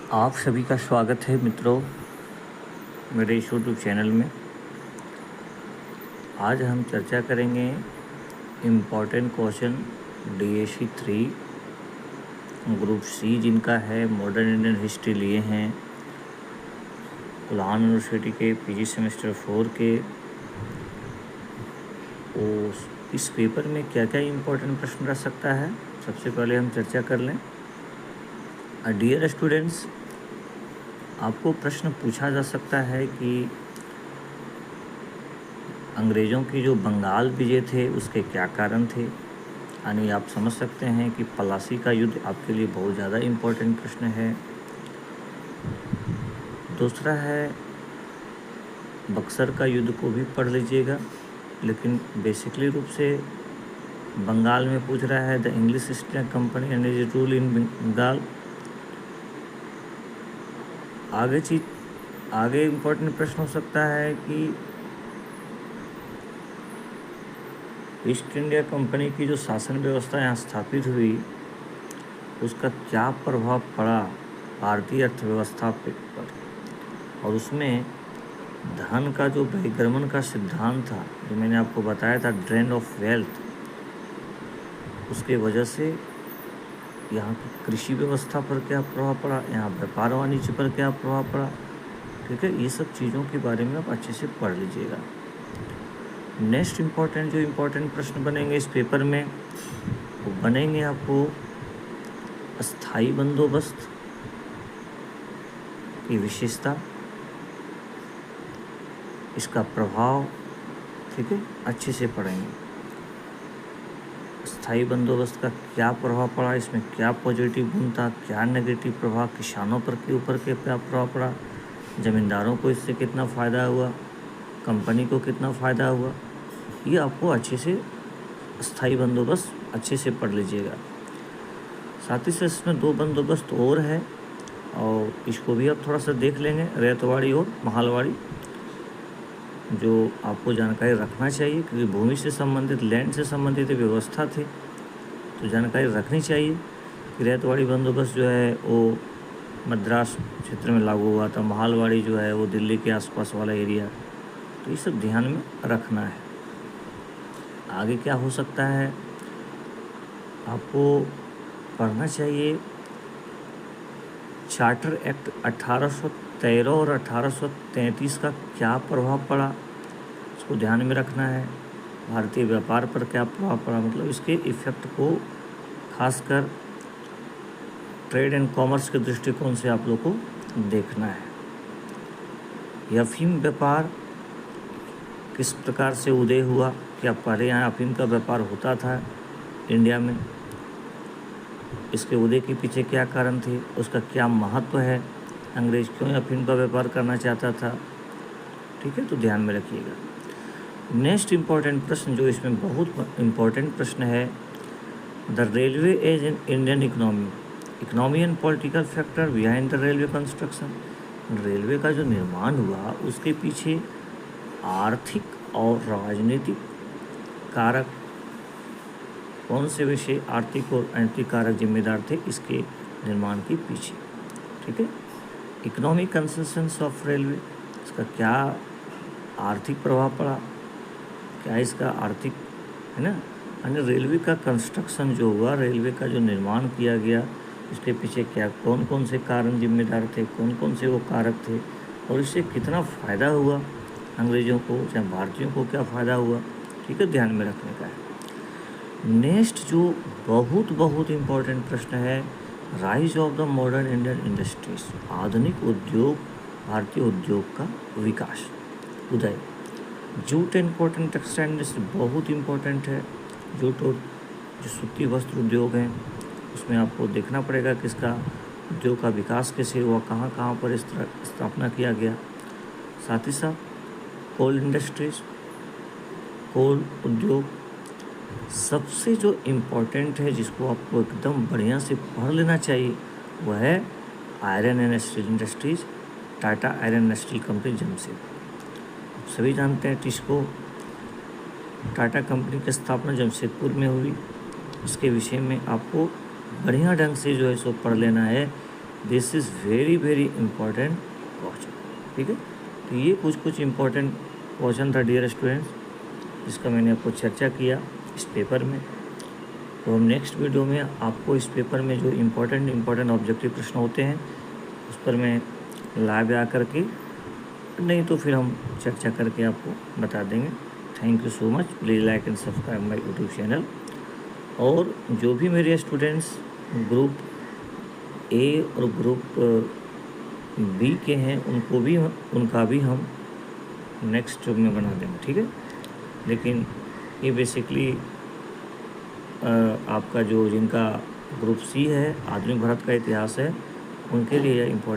आप सभी का स्वागत है मित्रों मेरे इस यूट्यूब चैनल में। आज हम चर्चा करेंगे important question DAC 3 group C जिनका है मॉडर्न इंडियन हिस्ट्री लिए हैं कुल्हान यूनिवर्सिटी के PG सेमेस्टर 4 के। इस पेपर में क्या क्या इम्पोर्टेंट प्रश्न रह सकता है, सबसे पहले हम चर्चा कर लें। डियर स्टूडेंट्स, आपको प्रश्न पूछा जा सकता है कि अंग्रेज़ों की जो बंगाल विजय थे उसके क्या कारण थे। यानी आप समझ सकते हैं कि पलासी का युद्ध आपके लिए बहुत ज़्यादा इम्पोर्टेंट प्रश्न है। दूसरा है बक्सर का युद्ध को भी पढ़ लीजिएगा, लेकिन बेसिकली रूप से बंगाल में पूछ रहा है the English East India Company and is rule in Bengal. आगे इम्पोर्टेंट प्रश्न हो सकता है कि ईस्ट इंडिया कंपनी की जो शासन व्यवस्था यहाँ स्थापित हुई उसका क्या प्रभाव पड़ा भारतीय अर्थव्यवस्था पर, और उसमें धन का जो बहिर्गमन का सिद्धांत था जो मैंने आपको बताया था, ड्रेन ऑफ वेल्थ, उसके वजह से यहाँ की कृषि व्यवस्था पर क्या प्रभाव पड़ा, यहाँ व्यापार वाणिज्य पर क्या प्रभाव पड़ा। ठीक है, ये सब चीज़ों के बारे में आप अच्छे से पढ़ लीजिएगा। नेक्स्ट जो इम्पोर्टेंट प्रश्न बनेंगे इस पेपर में वो बनेंगे आपको अस्थाई बंदोबस्त की विशेषता, इसका प्रभाव, ठीक है, अच्छे से पढ़ेंगे। स्थायी बंदोबस्त का क्या प्रभाव पड़ा, इसमें क्या पॉजिटिव गुण था, क्या नेगेटिव प्रभाव, किसानों पर के ऊपर के क्या प्रभाव पड़ा, ज़मींदारों को इससे कितना फ़ायदा हुआ, कंपनी को कितना फ़ायदा हुआ, ये आपको अच्छे से स्थायी बंदोबस्त अच्छे से पढ़ लीजिएगा। साथ ही साथ इसमें 2 बंदोबस्त और है और इसको भी आप थोड़ा सा देख लेंगे, रैतवाड़ी और महालवाड़ी, जो आपको जानकारी रखना चाहिए क्योंकि भूमि से संबंधित, लैंड से संबंधित व्यवस्था थी तो जानकारी रखनी चाहिए कि रैतवाड़ी बंदोबस्त जो है वो मद्रास क्षेत्र में लागू हुआ था, महालवाड़ी जो है वो दिल्ली के आसपास वाला एरिया, तो ये सब ध्यान में रखना है। आगे क्या हो सकता है, आपको पढ़ना चाहिए चार्टर एक्ट 1813 और 1833 का क्या प्रभाव पड़ा, इसको ध्यान में रखना है। भारतीय व्यापार पर क्या प्रभाव पड़ा, मतलब इसके इफ़ेक्ट को खासकर ट्रेड एंड कॉमर्स के दृष्टिकोण से आप लोग को देखना है। अफीम व्यापार किस प्रकार से उदय हुआ, क्या पहले यहाँ अफीम का व्यापार होता था इंडिया में, इसके उदय के पीछे क्या कारण थे, उसका क्या महत्व है, अंग्रेज क्यों अफीम का व्यापार करना चाहता था। ठीक है, तो ध्यान में रखिएगा। नेक्स्ट इम्पॉर्टेंट प्रश्न जो इसमें बहुत इम्पॉर्टेंट प्रश्न है, the railway as in Indian economy and political factor behind the railway construction. Railway का जो निर्माण हुआ उसके पीछे आर्थिक और राजनीतिक कारक कौन से विषय आर्थिक और अनैतिक कारक जिम्मेदार थे इसके निर्माण के पीछे। ठीक है, इकोनॉमिक कंसेशंस ऑफ रेलवे, इसका क्या आर्थिक प्रभाव पड़ा, क्या इसका आर्थिक है ना, यानी रेलवे का कंस्ट्रक्शन जो हुआ, रेलवे का जो निर्माण किया गया, इसके पीछे क्या कौन कौन से कारण जिम्मेदार थे, कौन कौन से वो कारक थे, और इससे कितना फ़ायदा हुआ अंग्रेज़ों को चाहे भारतीयों को, क्या फ़ायदा हुआ। ठीक है, ध्यान में रखने का है। नेक्स्ट जो बहुत इम्पोर्टेंट प्रश्न है, rise of the modern Indian industries, आधुनिक उद्योग, भारतीय उद्योग का विकास, उदय। Jute and cotton textile industry बहुत इम्पोर्टेंट है। जूट और जो सूती वस्त्र उद्योग हैं उसमें आपको देखना पड़ेगा कि इसका उद्योग का विकास कैसे हुआ, कहाँ कहाँ पर इस तरह स्थापना किया गया। साथ ही साथ कोल इंडस्ट्रीज, कोल उद्योग, सबसे जो इम्पोर्टेंट है जिसको आपको एकदम बढ़िया से पढ़ लेना चाहिए वह है iron and steel industries, Tata iron and steel company Jamshedpur. सभी जानते हैं टिस्को टाटा कंपनी की स्थापना जमशेदपुर में हुई। इसके विषय में आपको बढ़िया ढंग से जो है सो पढ़ लेना है। This is very very important question. ठीक है, तो ये कुछ इम्पोर्टेंट क्वेश्चन था डियर स्टूडेंट्स, जिसका मैंने आपको चर्चा किया इस पेपर में। तो हम नेक्स्ट वीडियो में आपको इस पेपर में जो इम्पोर्टेंट ऑब्जेक्टिव प्रश्न होते हैं उस पर मैं लाइव आकर के, नहीं तो फिर हम चर्चा करके आपको बता देंगे। Thank you so much. Please like and subscribe my YouTube channel. और जो भी मेरे स्टूडेंट्स ग्रुप ए और ग्रुप बी के हैं उनका भी हम नेक्स्ट में बना देंगे। ठीक है, लेकिन ये बेसिकली आपका जो जिनका ग्रुप सी है, आधुनिक भारत का इतिहास है, उनके लिए इम्पोर्टेंट